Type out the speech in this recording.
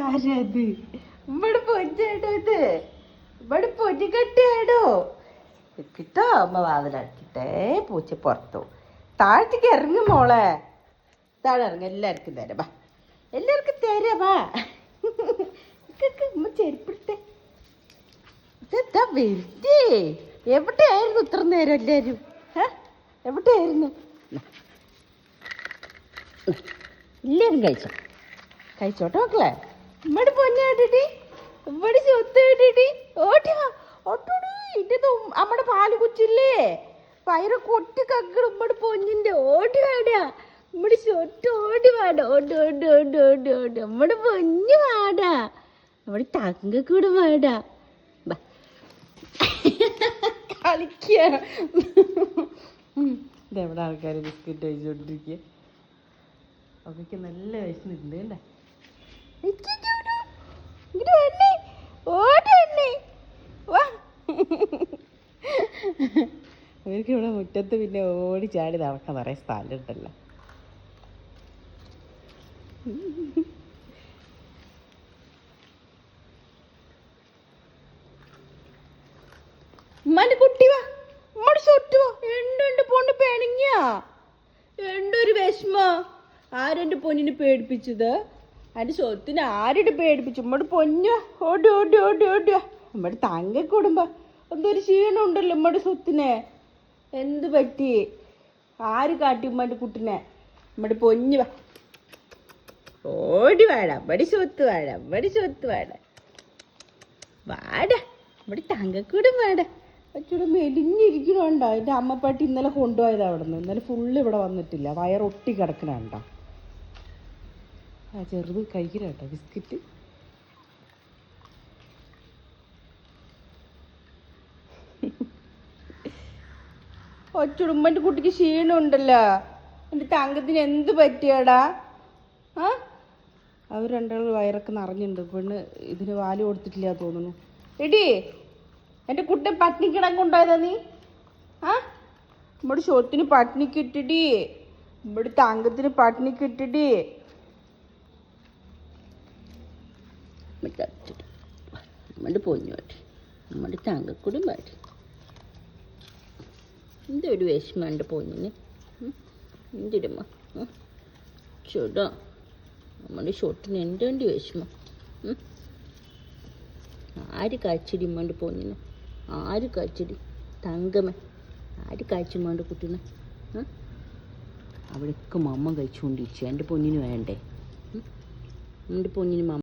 ഇതാരത്? ഇവിടെ പൊഞ്ചാടോ ഇത്? ഇവിടെ പൊഞ്ച് കെട്ടിയാടോ? കിട്ടോ അമ്മ വാതിലടച്ചിട്ടേ പൂച്ച പുറത്തു. താഴത്തേക്ക് ഇറങ്ങും മോളെ, താഴെ ഇറങ്ങ. എല്ലാവർക്കും തരാം, വാ. എല്ലാവർക്കും തരാം, വാ. ഉമ്മ ചെരുപ്പിട്ടെ. ഇതെന്താ വെറുതെ? എവിടെയായിരുന്നു ഇത്ര നേരം എല്ലാവരും? എവിടെയായിരുന്നു? എല്ലാവരും കഴിച്ചോട്ടെ മക്കളെ. ഇവിടെ പൊന്നാടി, ഇവിടെ ചൊത്തിടി. ഓട്ടിയാ ഒട്ടോടി. ഇത് നമ്മുടെ പാല് കുച്ചില്ലേ, പയറൊക്കെ ഒട്ടി കക്കണം. ഇവിടെ പൊന്നിന്റെ ഓടി വാടാ, നമ്മുടെ ചൊട്ട് ഓടി വാടാ. ഓടി ഓടി ഓടി ഓടി ഓടി നമ്മുടെ പൊഞ്ഞ് വാടാ, നമ്മുടെ തങ്കക്കൂടെ വാടാ. കളിക്ക. ഇതെവിടെ ആൾക്കാർ ബിസ്ക്കറ്റ് കഴിച്ചോണ്ടിരിക്കുക. അവർക്ക് നല്ല വിശന്നിട്ടുണ്ട് കണ്ടേ. അവർക്ക് ഇവിടെ മുറ്റത്ത് പിന്നെ ഓടി ചാടി നടക്കാൻ നിറയെ സ്ഥലം ഉണ്ടല്ലോ. ഉമ്മാന്റെ കുട്ടി വാ, ഉമ്മടെ ചൊട്ടു വാ. എണ്ട് പോണ്ട് പെണിങ്ങിയ എന്തൊരു വിഷമ. ആരെന്റെ പൊന്നിനെ പേടിപ്പിച്ചത്? അതിന്റെ സ്വത്തിന് ആരുടെ പേടിപ്പിച്ചു? ഉമ്മടെ പൊന്നു ഓടി ഓടി ഓടി ഓടിയ. ഉമ്മടെ തങ്ക കൂടുമ്പോ എന്തൊരു ക്ഷീണം ഉണ്ടല്ലോ ഉമ്മടെ സ്വത്തിന്. എന്ത് പറ്റി? ആര് കാട്ടി ഉമ്മന്റെ കുട്ടിനെ? ഉമ്മടെ പൊന്നു വാ, ഓടി വാട. ഇവിടെ സ്വത്ത് വാട, ഇവിടെ സ്വത്ത് വാട, വാട. ഇവിടെ തങ്കക്കൂടും വാട. അച്ചൂടെ മെലിഞ്ഞിരിക്കണുണ്ടോ? എൻ്റെ അമ്മപ്പാട്ടി ഇന്നലെ കൊണ്ടുപോയത് അവിടെ നിന്ന്. ഇന്നലെ ഫുള്ള് ഇവിടെ വന്നിട്ടില്ല, വയറൊട്ടി കിടക്കണുണ്ടോ. ആ ചെറുത് കഴിക്കണ കേട്ടോ ബിസ്ക്കറ്റ്. ഒച്ചുടുമ്പൻ്റെ കുട്ടിക്ക് ക്ഷീണമുണ്ടല്ലോ. എൻ്റെ തങ്കത്തിന് എന്ത് പറ്റിയാടാ? അവർ രണ്ടാളും വയറൊക്കെ നിറഞ്ഞിട്ടുണ്ട്. പെണ്ണ് ഇതിന് വാല് കൊടുത്തിട്ടില്ല തോന്നുന്നു. എടി, എൻ്റെ കുട്ടി പട്ടിണിക്കിടാൻ കൊണ്ടുപോയതാ നീ? നമ്മുടെ ഷോത്തിന് പട്ടിണിക്കിട്ടടി, നമ്മുടെ തങ്കത്തിന് പട്ടിണിക്കിട്ടടി. നമ്മുടെ പൊന്നോട്ടി, നമ്മുടെ തങ്കക്കൂടും പാടി. എന്തൊരു വിഷമം എൻ്റെ പൊന്നിന്. എന്തിടുമ്മ ചൂടാ നമ്മുടെ ഷോട്ടിന് എന്തുകൊണ്ട് വിഷമം? ആര് കാച്ചടി ഉമ്മൻ്റെ പൊന്നിന്? ആര് കാച്ചടി? തങ്കമ്മ ആര് കാച്ചുമ്മൻ്റെ കുട്ടീനെ? അവിടെയൊക്കെ മമ്മ കഴിച്ചുകൊണ്ടിരിച്ചു. എൻ്റെ പൊന്നിന് വേണ്ടേ? എൻ്റെ പൊന്നിന് മമ്മ